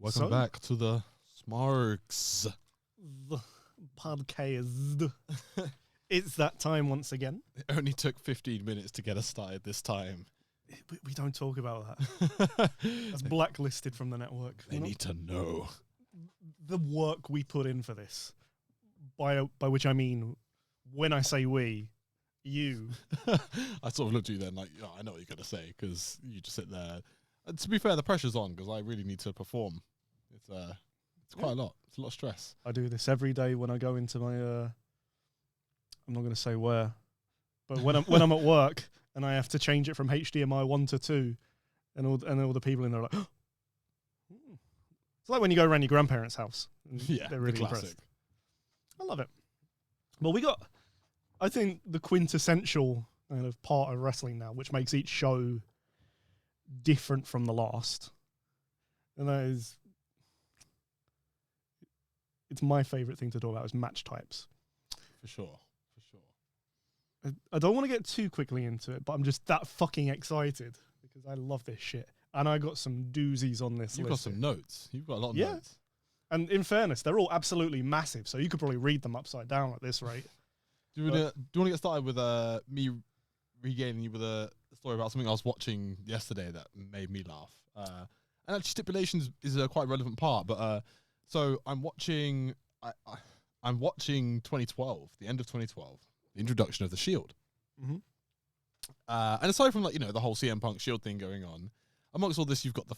Welcome back to the SmarkZ. The podcast. It's that time once again. It only took 15 minutes to get us started this time. We don't talk about that. That's blacklisted from the network. They need to know. The work we put in for this, by which I mean, when I say we, you. I sort of looked at you then like, oh, I know what you're going to say, because you just sit there. And to be fair, the pressure's on, because I really need to perform. It's quite a lot. It's a lot of stress. I do this every day when I go into my, I'm not going to say where, but when I'm at work and I have to change it from HDMI 1 to 2, and all the people in there are like, it's like when you go around your grandparents' house. Yeah, they're really classic. impressed. I love it. Well, we got, I think, the quintessential kind of part of wrestling now, which makes each show different from the last. And that is, it's my favorite thing to talk about is match types. For sure. I don't want to get too quickly into it, but I'm just that fucking excited because I love this shit. And I got some doozies on this list. You've got some notes. You've got a lot of notes. And in fairness, they're all absolutely massive, so you could probably read them upside down at this rate. Do you want to get started with me regaling you with a story about something I was watching yesterday that made me laugh? And actually, Stipulations is a quite relevant part, but so I'm watching 2012, the end of 2012, the introduction of the Shield. Mm-hmm. And aside from the whole CM Punk Shield thing going on, amongst all this, you've got the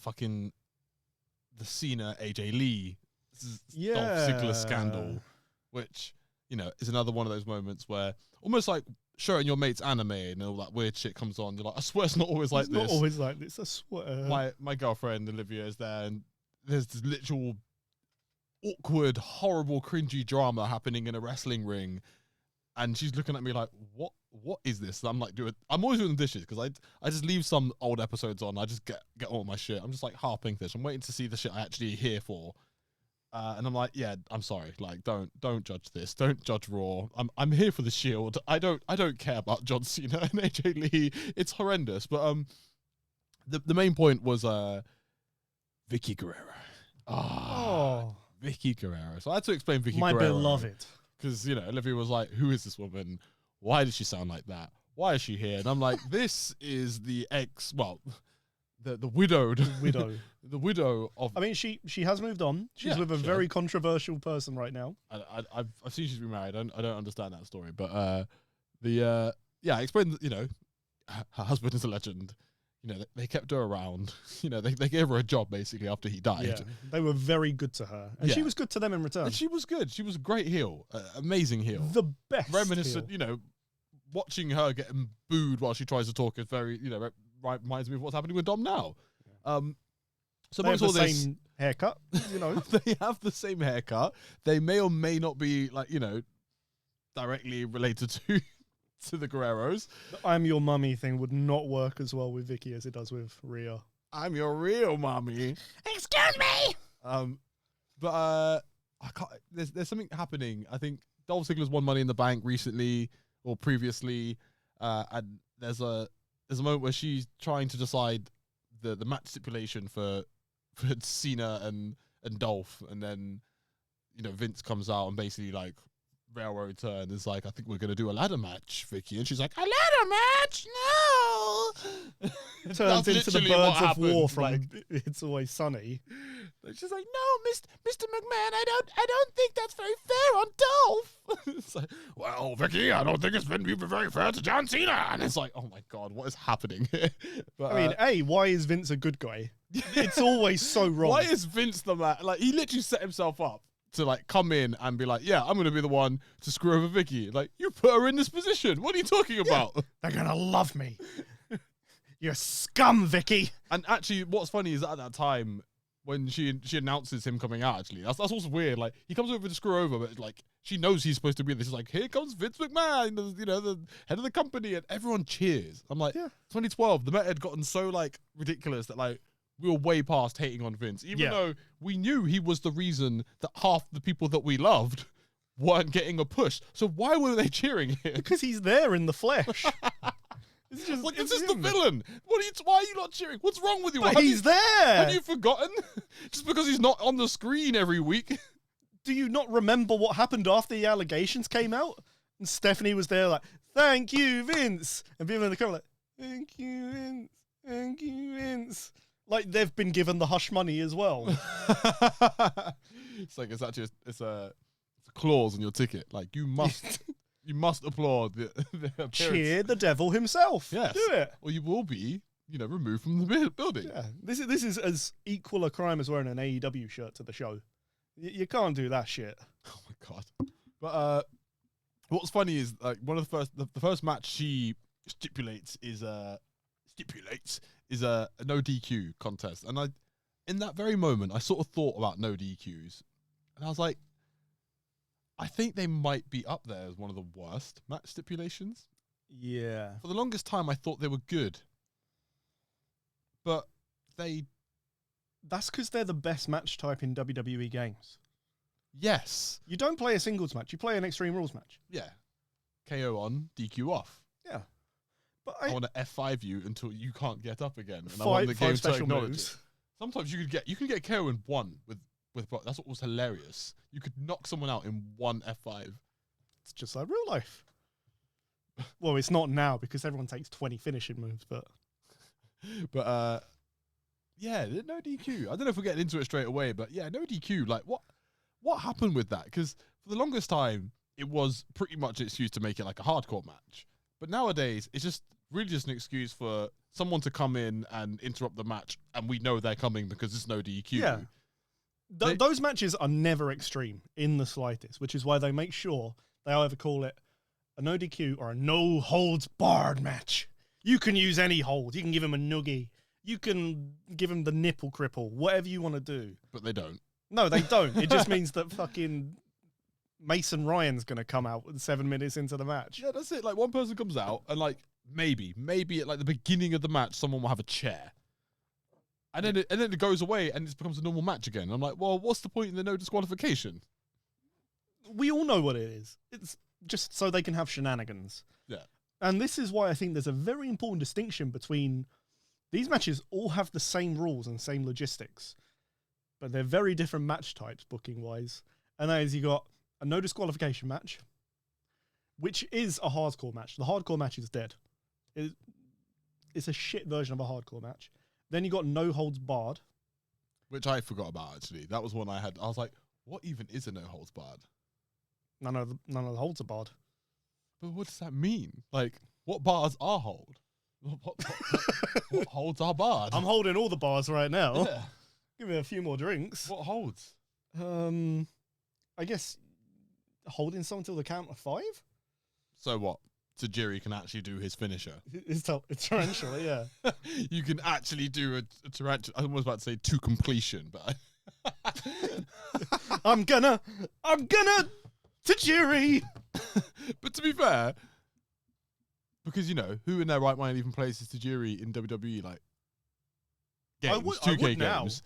Cena AJ Lee Dolph Ziggler scandal, which is another one of those moments where almost like showing your mates anime and all that weird shit comes on. You're like, I swear it's not always like this. It's not always like this. I swear. My girlfriend Olivia is there, and there's this literal awkward, horrible, cringy drama happening in a wrestling ring, and she's looking at me like, what is this? And I'm like, I'm always doing the dishes, because I just leave some old episodes on. I just get all my shit. I'm just like harping this. I'm waiting to see the shit I actually here for. And I'm like, yeah, I'm sorry. Like, don't judge this. Don't judge Raw. I'm here for the Shield. I don't care about John Cena and AJ Lee. It's horrendous. But the main point was Vicky Guerrero. Vicky Guerrero. So I had to explain Vicky Guerrero. My beloved. Because Olivia was like, who is this woman? Why does she sound like that? Why is she here? And I'm like, this is the the widowed widow. The widow of. I mean, she has moved on. She's with a very controversial person right now. I've seen she's remarried. I don't understand that story, but I explained that her husband is a legend. They kept her around. They gave her a job basically after he died. Yeah, they were very good to her, and she was good to them in return. And she was good. She was a great heel, amazing heel, the best. Reminiscent. Heel. Watching her getting booed while she tries to talk is very reminds me of what's happening with Dom now. So they have all the this, same haircut. They have the same haircut. They may or may not be directly related to the Guerreros. The I'm your mummy thing would not work as well with Vicky as it does with Rhea. I'm your real mummy. Excuse me. But I can't. There's something happening. I think Dolph Ziggler's won Money in the Bank recently or previously, and there's a moment where she's trying to decide the match stipulation for Cena and Dolph, and then Vince comes out and basically railroads her and is like, I think we're gonna do a ladder match, Vicky, and she's like, a ladder match? No. Turns into the Birds of War from It's Always Sunny. She's like, no, Mr. McMahon, I don't think that's very fair on Dolph. It's like, well, Vicky, I don't think it's been very fair to John Cena. And it's like, oh my God, what is happening here? But, I mean, why is Vince a good guy? It's always so wrong. Why is Vince the man? Like, he literally set himself up to come in and be like, yeah, I'm going to be the one to screw over Vicky. Like, you put her in this position. What are you talking about? They're going to love me. You're scum, Vicky. And actually, what's funny is that at that time, when she announces him coming out, actually, that's also weird. Like, he comes over to screw over, but she knows he's supposed to be this. She's like, here comes Vince McMahon, the head of the company, and everyone cheers. I'm like, 2012, the meta had gotten so ridiculous that we were way past hating on Vince, even though we knew he was the reason that half the people that we loved weren't getting a push. So why were they cheering him? Because he's there in the flesh. It's just like, this is the villain. Why are you not cheering? What's wrong with you? But he's there. Have you forgotten? Just because he's not on the screen every week. Do you not remember what happened after the allegations came out? And Stephanie was there like, thank you, Vince. And people in the crowd like, thank you, Vince. Thank you, Vince. Like they've been given the hush money as well. It's like it's actually it's a clause on your ticket. Like you must applaud the appearance. Cheer the devil himself. Yes. Do it. Or you will be, removed from the building. Yeah. This is as equal a crime as wearing an AEW shirt to the show. You can't do that shit. Oh my god. But what's funny is like one of the first match she stipulates is a no DQ contest, and in that very moment I sort of thought about no DQs, and I was like, I think they might be up there as one of the worst match stipulations. Yeah. For the longest time I thought they were good, but that's because they're the best match type in WWE games. Yes. You don't play a singles match, you play an Extreme Rules match. Yeah. KO on, DQ off. Yeah. But I want to F5 you until you can't get up again. And five, I want the game to special acknowledge moves. it. Sometimes you can get KO in one with that's what was hilarious. You could knock someone out in one F5. It's just like real life. Well, it's not now because everyone takes 20 finishing moves, but yeah, no DQ. I don't know if we're getting into it straight away, but yeah, no DQ. Like what happened with that? Because for the longest time, it was pretty much an excuse to make it like a hardcore match. But nowadays, it's just really just an excuse for someone to come in and interrupt the match, and we know they're coming because there's no DQ. yeah. Those matches are never extreme in the slightest, which is why they make sure they either call it a no DQ or a no holds barred match. You can use any hold. You can give him a noogie. You can give him the nipple cripple, whatever you want to do. But they don't. No, they don't. It just means that fucking Mason Ryan's going to come out 7 minutes into the match. Yeah, that's it. Like one person comes out and like maybe at like the beginning of the match, someone will have a chair. And then it goes away and it becomes a normal match again. I'm like, well, what's the point in the no disqualification? We all know what it is. It's just so they can have shenanigans. Yeah. And this is why I think there's a very important distinction between these matches all have the same rules and same logistics, but they're very different match types booking wise. And that is you got a no disqualification match, which is a hardcore match. The hardcore match is dead. It's a shit version of a hardcore match. Then you got no holds barred, which I forgot about actually. That was one I had. I was like, what even is a no holds barred? None of the holds are barred. But what does that mean? Like, what bars are hold? What holds are barred? I'm holding all the bars right now. Yeah. Give me a few more drinks. What holds? I guess holding someone till the count of 5. So what? Tajiri can actually do his finisher. It's tarantula, yeah. You can actually do a tarantula. I was about to say to completion, but I'm gonna Tajiri. But to be fair, because who in their right mind even plays this Tajiri in WWE like games, 2K games?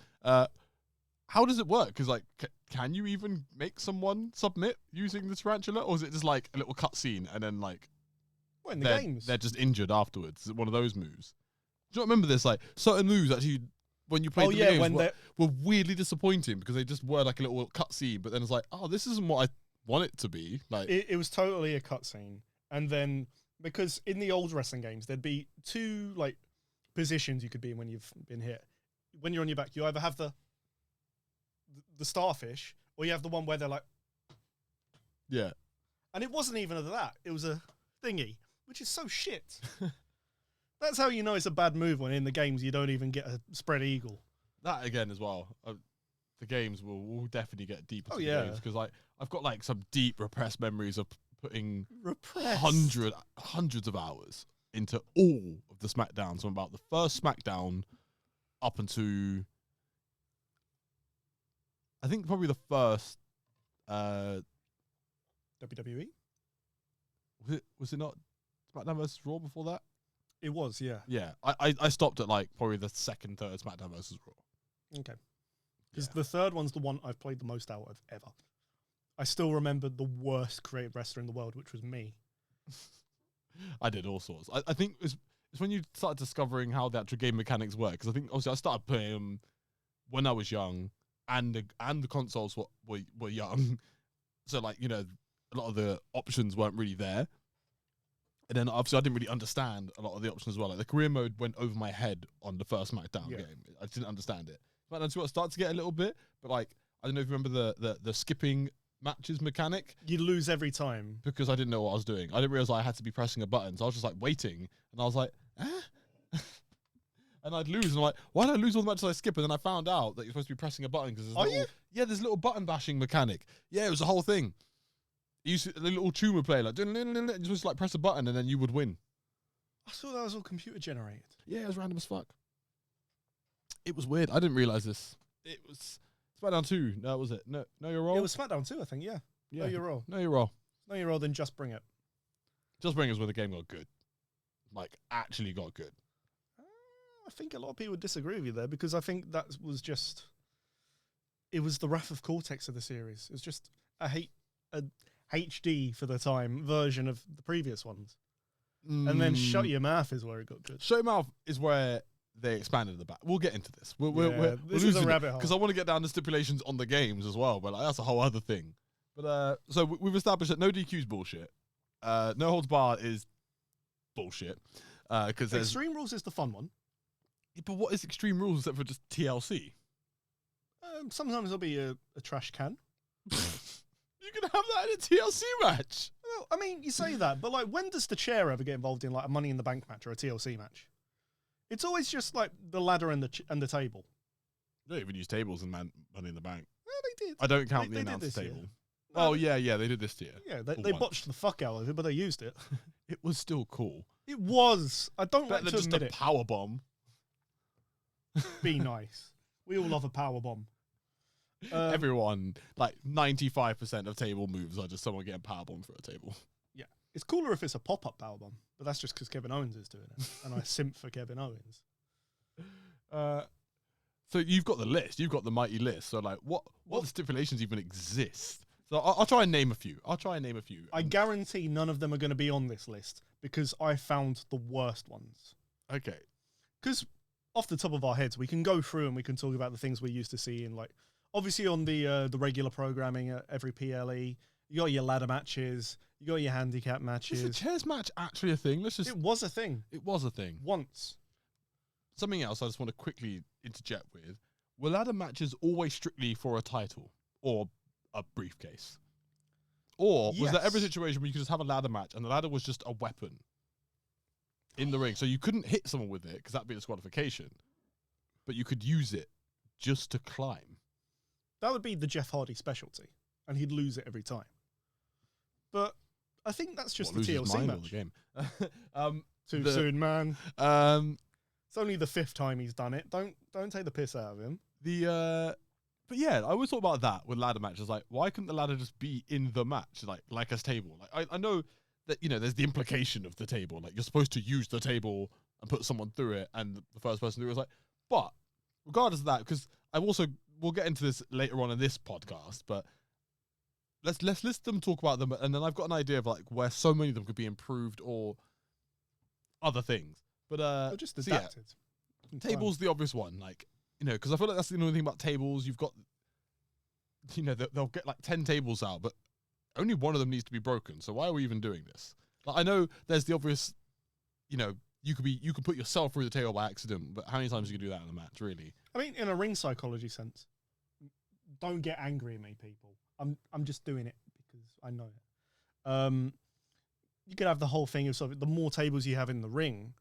How does it work? Because like, can you even make someone submit using the tarantula, or is it just like a little cutscene and then like? What, in the games? They're just injured afterwards. Is it one of those moves? Do you not remember this? Like certain moves actually, when you played the games, were weirdly disappointing because they just were like a little cutscene. But then it's like, oh, this isn't what I want it to be. Like it was totally a cutscene. And then because in the old wrestling games, there'd be 2 like positions you could be in when you've been hit. When you're on your back, you either have the starfish or you have the one where they're like, yeah. And it wasn't even that. It was a thingy. Which is so shit. That's how you know it's a bad move when in the games you don't even get a spread eagle. That again as well. The games will definitely get deeper to the games because like I've got like some deep repressed memories of putting hundreds of hours into all of the SmackDowns. From about the first SmackDown up into I think probably the first WWE. Was it not SmackDown vs. Raw before that? It was, yeah. Yeah, I stopped at like probably the second, third SmackDown vs. Raw. Okay. Because the third one's the one I've played the most out of ever. I still remember the worst creative wrestler in the world, which was me. I did all sorts. I think it's when you start discovering how the actual game mechanics work. Because I think obviously I started playing them when I was young, and the consoles were young, so like a lot of the options weren't really there. And then obviously I didn't really understand a lot of the options as well. Like the career mode went over my head on the first SmackDown game. I didn't understand it. But that's what I started to get a little bit. But like I don't know if you remember the skipping matches mechanic. You'd lose every time because I didn't know what I was doing. I didn't realize I had to be pressing a button. So I was just like waiting, and I was like, and I'd lose, and I'm like, why did I lose all the matches I skip? And then I found out that you're supposed to be pressing a button because there's a little button bashing mechanic. Yeah, it was a whole thing. The little tune would play like, you're supposed to like press a button and then you would win. I thought that was all computer generated. Yeah, it was random as fuck. It was weird. I didn't realize this. It was SmackDown 2. No, was it? No, Know Your Role? It was SmackDown 2, I think, yeah. Know Your Role. Know Your Role. Know Your Role, then Just Bring It. Just Bring It was where the game got good. Like, actually got good. I think a lot of people would disagree with you there because I think that was just... It was the Wrath of Cortex of the series. It was just a HD for the time version of the previous ones. And then Shut Your Mouth is where it got good. Shut Your Mouth is where they expanded the back. We'll get into this. This is a rabbit hole. Because I want to get down to stipulations on the games as well, but like, that's a whole other thing. But so we've established that no DQ is bullshit. No Holds Barred is bullshit. Because Extreme Rules is the fun one. But what is Extreme Rules except for just TLC? Sometimes there'll be a trash can. You can have that in a TLC match. Well, I mean, you say that, but like, when does the chair ever get involved in like a Money in the Bank match or a TLC match? It's always just like the ladder and the table. They don't even use tables in Money in the Bank. No, they did. I don't count the announce table. No, oh yeah, they did this year. Yeah, they botched the fuck out of it, but they used it. It was still cool. It was. I don't like to just admit a it. Power bomb. Be nice. We all love a power bomb. Everyone, like 95% of table moves are just someone getting powerbombed through a table. Yeah. It's cooler if it's a pop-up powerbomb, but that's just because Kevin Owens is doing it, and I simp for Kevin Owens. So you've got the list. You've got the mighty list. So like, what stipulations even exist? So I'll try and name a few. I guarantee none of them are going to be on this list because I found the worst ones. Okay. Because off the top of our heads, we can go through and we can talk about the things we used to see in like, obviously on the regular programming at every PLE, you got your ladder matches, you got your handicap matches. Is the chairs match actually a thing? It was a thing. It was a thing. Once. Something else I just want to quickly interject with. Were ladder matches always strictly for a title or a briefcase? Or was there ever a situation where you could just have a ladder match and the ladder was just a weapon in the ring? So you couldn't hit someone with it because that'd be a disqualification. But you could use it just to climb. That would be the Jeff Hardy specialty, and he'd lose it every time. But I think that's just the TLC match. The game. Too soon, man. It's only the 5th time he's done it. Don't take the piss out of him. But yeah, I always thought about that with ladder matches. Like, why couldn't the ladder just be in the match, like a table? Like, I know that there's the implication of the table. Like, you're supposed to use the table and put someone through it, and the first person through it was like. But regardless of that, because we'll get into this later on in this podcast, but let's list them, talk about them, and then I've got an idea of like where so many of them could be improved or other things. But just adapted. Yeah, tables the obvious one, like because I feel like that's the only thing about tables. You've got they'll get like 10 tables out, but only one of them needs to be broken. So why are we even doing this? Like, I know there's the obvious, you could put yourself through the table by accident, but how many times you can do that in a match, really? I mean, in a ring psychology sense, don't get angry at me, people. I'm just doing it because I know it. You could have the whole thing of sort of the more tables you have in the ring,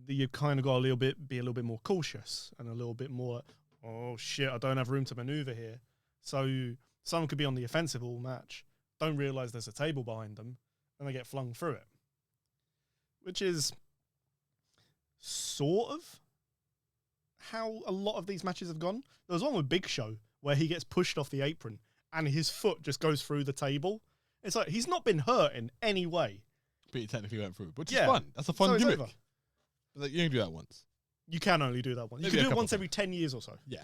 you've kind of got be a little bit more cautious and a little bit more, oh shit, I don't have room to maneuver here. So someone could be on the offensive all match, don't realize there's a table behind them, and they get flung through it, which is sort of how a lot of these matches have gone. There was one with Big Show where he gets pushed off the apron and his foot just goes through the table. It's like he's not been hurt in any way. But he technically went through, which is fun. That's a fun gimmick. But you can do that once. You can only do that once. You can do it once every 10 years or so. Yeah.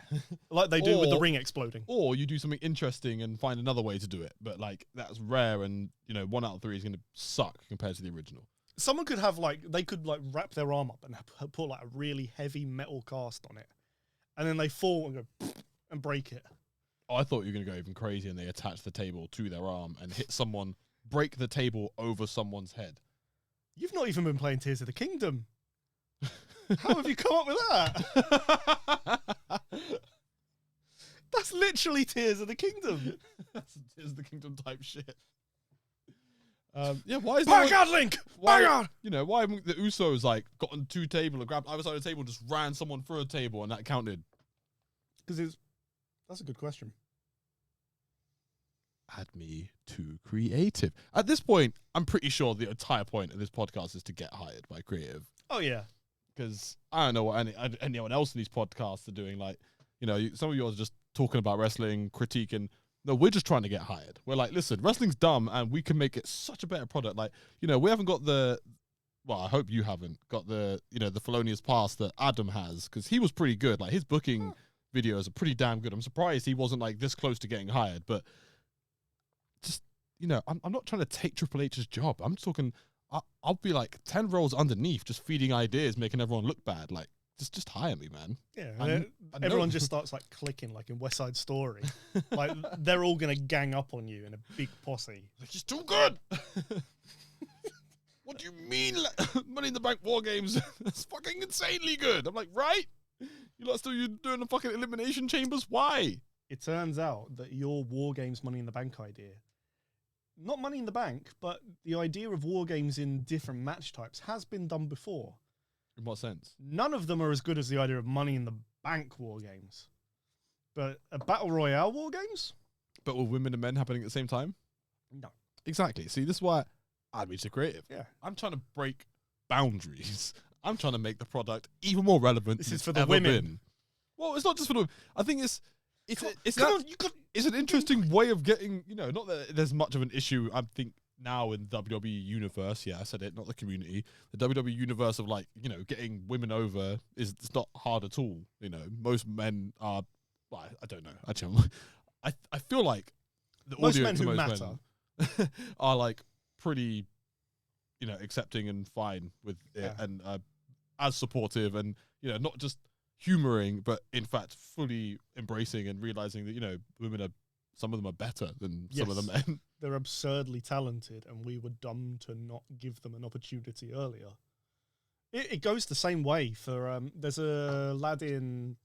Like they do with the ring exploding. Or you do something interesting and find another way to do it. But like that's rare, and 1 out of 3 is going to suck compared to the original. someone could have they could wrap their arm up and put a really heavy metal cast on it, and then they fall and go and break it. Oh, I thought you were going to go even crazy and they attach the table to their arm and hit someone, break the table over someone's head. You've not even been playing Tears of the Kingdom. How have you come up with that? That's literally Tears of the Kingdom. That's Tears of the Kingdom type shit. Yeah, why is Back out, Link! Back out! You know, why haven't the Usos got on two tables and grabbed either side of the table and just ran someone through a table and that counted? Because that's a good question. Add me to creative. At this point, I'm pretty sure the entire point of this podcast is to get hired by creative. Oh, yeah. Because I don't know what anyone else in these podcasts are doing. Some of you are just talking about wrestling, critiquing. No, we're just trying to get hired. We're like, listen, wrestling's dumb and we can make it such a better product. We haven't got I hope you haven't got the felonious past that Adam has, because he was pretty good. His booking videos are pretty damn good. I'm surprised he wasn't this close to getting hired, but just, I'm not trying to take Triple H's job. I'm talking, I'll be 10 rows underneath, just feeding ideas, making everyone look bad. Just hire me, man. Yeah, everyone just starts clicking in West Side Story. They're all gonna gang up on you in a big posse. He's too good. What do you mean? Money in the Bank War Games? That's fucking insanely good. I'm like, right? You're doing the fucking elimination chambers? Why? It turns out that your War Games Money in the Bank idea, not Money in the Bank, but the idea of War Games in different match types has been done before. In what sense? None of them are as good as the idea of Money in the Bank War Games. But a Battle Royale War Games? But with women and men happening at the same time? No. Exactly. See, this is why I'd be so creative. Yeah. I'm trying to break boundaries. I'm trying to make the product even more relevant. This is for the women. Been. Well, it's not just for the women. I think it's an interesting way of getting, not that there's much of an issue, I think, now in the WWE universe. Yeah, I said it, not the community. The WWE universe of getting women over it's not hard at all. Most men are, I don't know. Actually, I feel like the most audience men who most matter men are pretty, accepting and fine with it and as supportive and, not just humoring, but in fact fully embracing and realizing that, some of them are better than some of the men. They're absurdly talented and we were dumb to not give them an opportunity earlier. It goes the same way for, there's a lad in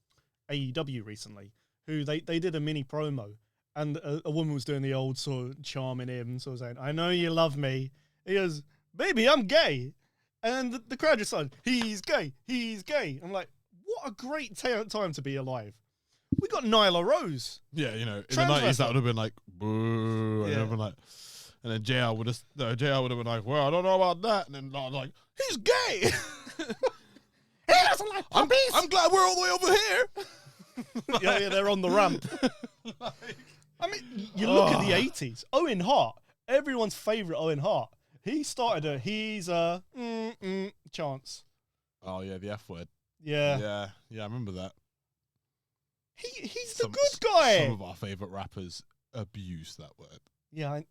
AEW recently who they did a mini promo and a woman was doing the old sort of charming him, sort of saying, I know you love me. He goes, baby, I'm gay. And the crowd just started, he's gay, he's gay. I'm like, what a great time to be alive. We got Nyla Rose. Yeah, in the 90s that would have been like, boo. Yeah. And then JR would have been like, well, I don't know about that. And then like, he's gay. He doesn't like puppies. I'm glad we're all the way over here. Yeah, they're on the ramp. I mean, you look at the 80s. Owen Hart, everyone's favourite Owen Hart. He started he's a chance. Oh, yeah, the F word. Yeah. Yeah, I remember that. He's the good guy. Some of our favourite rappers abuse that word. Yeah,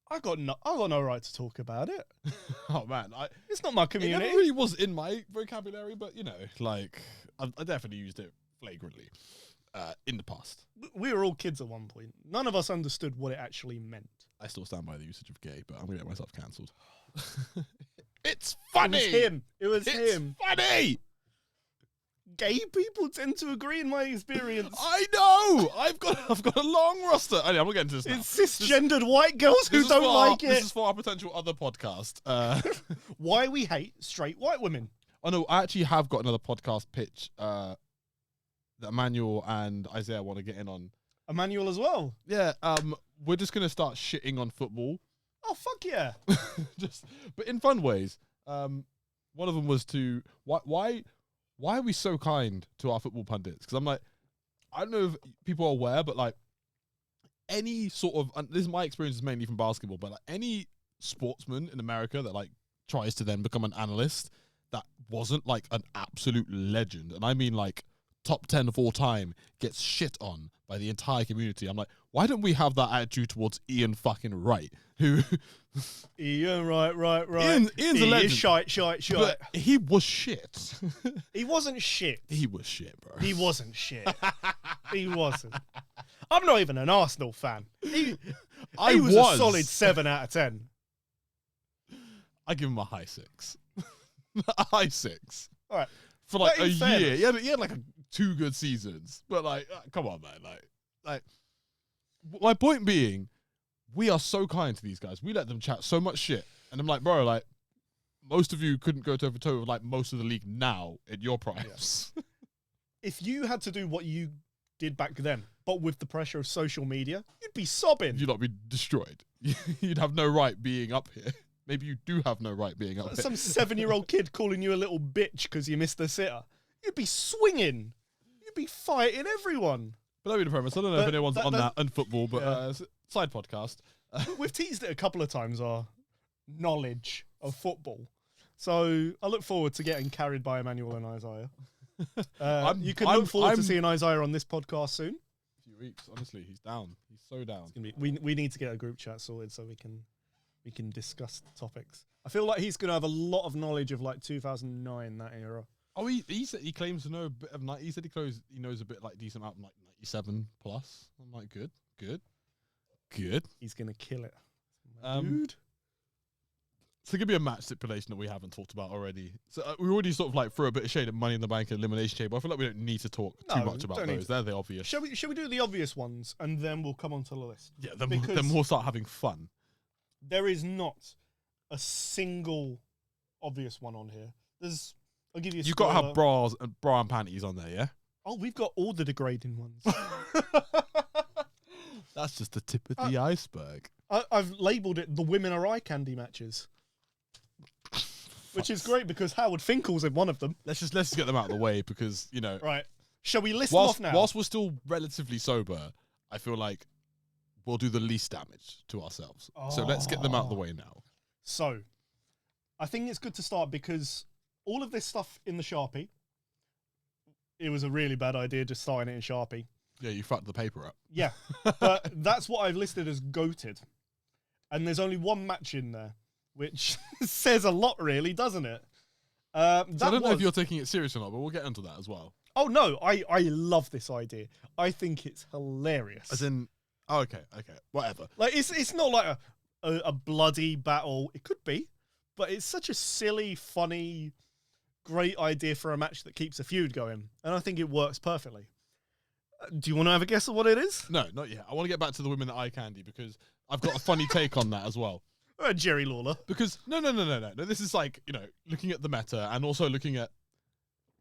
I got no right to talk about it. Oh man, it's not my community. It never really was in my vocabulary, but I definitely used it flagrantly in the past. We were all kids at one point. None of us understood what it actually meant. I still stand by the usage of gay, but I'm gonna get myself cancelled. It's funny. It was him. Funny. Gay people tend to agree in my experience. I know. I've got a long roster. Anyway, I'm not getting into this now. It's cisgendered white girls who don't like it. This is for our potential other podcast. Why we hate straight white women. Oh no, I actually have got another podcast pitch that Emmanuel and Isaiah want to get in on. Emmanuel as well. Yeah. We're just gonna start shitting on football. Oh fuck yeah. But in fun ways. One of them was to why are we so kind to our football pundits? Because I'm like, I don't know if people are aware, but any sort of, and this is my experience is mainly from basketball, but any sportsman in America that tries to then become an analyst that wasn't an absolute legend, and I mean top 10 of all time gets shit on by the entire community. I'm like, why don't we have that attitude towards Ian fucking Wright, who Ian, right. Ian's a legend. Shite. But he was shit. He wasn't shit. He was shit, bro. He wasn't shit. He wasn't. I'm not even an Arsenal fan. He was a solid 7 out of 10. I give him a high 6. A high 6. All right. For like But a in fairness- year. He had like 2 good seasons. But like, come on, man. Like, my point being, we are so kind to these guys. We let them chat so much shit. And I'm like, bro, like, most of you couldn't go toe for toe with like most of the league now at your primes. Yeah. If you had to do what you did back then, but with the pressure of social media, you'd be sobbing. You'd not be destroyed. You'd have no right being up here. Maybe you do have no right being up here. Some 7-year-old kid calling you a little bitch because you missed the sitter. You'd be swinging. You'd be fighting everyone. But that'd be the premise. I don't know if anyone's on that and football, but yeah. Side podcast. We've teased it a couple of times, our knowledge of football. So I look forward to getting carried by Emmanuel and Isaiah. You can look forward to seeing Isaiah on this podcast soon. A few weeks, honestly, he's down. He's so down. It's gonna be, we need to get a group chat sorted so we can discuss topics. I feel like he's going to have a lot of knowledge of like 2009, that era. Oh, he said he claims to know a bit of he said he knows a bit like decent amount, like 97 plus. I'm like, good. He's going to kill it. Dude. So give me a match stipulation that we haven't talked about already. So we already sort of like threw a bit of shade at Money in the Bank and Elimination Chamber. I feel like we don't need to talk too much about those. They're the obvious. Shall we do the obvious ones and then we'll come on to the list? Yeah, then we'll start having fun. There is not a single obvious one on here. I'll give you a You've got to have bra and panties on there, yeah? Oh, we've got all the degrading ones. That's just the tip of the iceberg. I've labelled it the women are eye candy matches. Which is great because Howard Finkel's in one of them. Let's just get them out of the way because, you know. Right. Shall we list them off now? Whilst we're still relatively sober, I feel like we'll do the least damage to ourselves. So let's get them out of the way now. So, I think it's good to start because all of this stuff in the Sharpie, it was a really bad idea just starting it in Sharpie. Yeah, you fucked the paper up. Yeah, but that's what I've listed as goated. And there's only one match in there, which says a lot really, doesn't it? So I don't know if you're taking it serious or not, but we'll get into that as well. Oh, no, I love this idea. I think it's hilarious. As in, okay, whatever. Like, it's not like a bloody battle. It could be, but it's such a silly, funny, great idea for a match that keeps a feud going. And I think it works perfectly. Do you want to have a guess of what it is? No, not yet. I want to get back to the women that eye candy because I've got a funny take on that as well. Jerry Lawler. Because, no. This is like, you know, looking at the meta and also looking at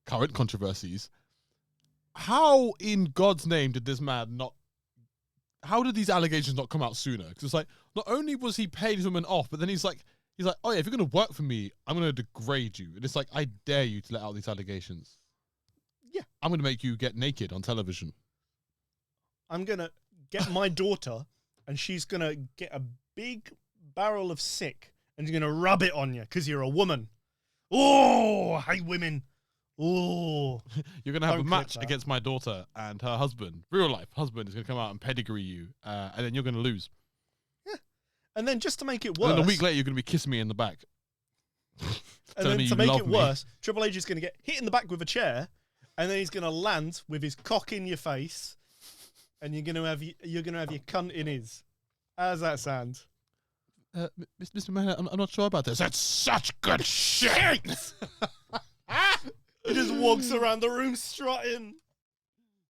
current controversies. How in God's name did this man how did these allegations not come out sooner? Because it's like, not only was he paid his woman off, but then he's like, oh yeah, if you're going to work for me, I'm going to degrade you. And it's like, I dare you to let out these allegations. Yeah. I'm going to make you get naked on television. I'm going to get my daughter and she's going to get a big barrel of sick and she's going to rub it on you because you're a woman. Oh, I hate women. Oh. You're going to have a match against my daughter and her husband. Real life husband is going to come out and pedigree you. And then you're going to lose. Yeah. And then just to make it worse. And then a week later, you're going to be kissing me in the back. And then to make it worse, Triple H is going to get hit in the back with a chair. And then he's going to land with his cock in your face. And you're going to have your cunt in his. How does that sound? Mr. Mann, I'm not sure about this. That's such good shit. He just walks around the room strutting.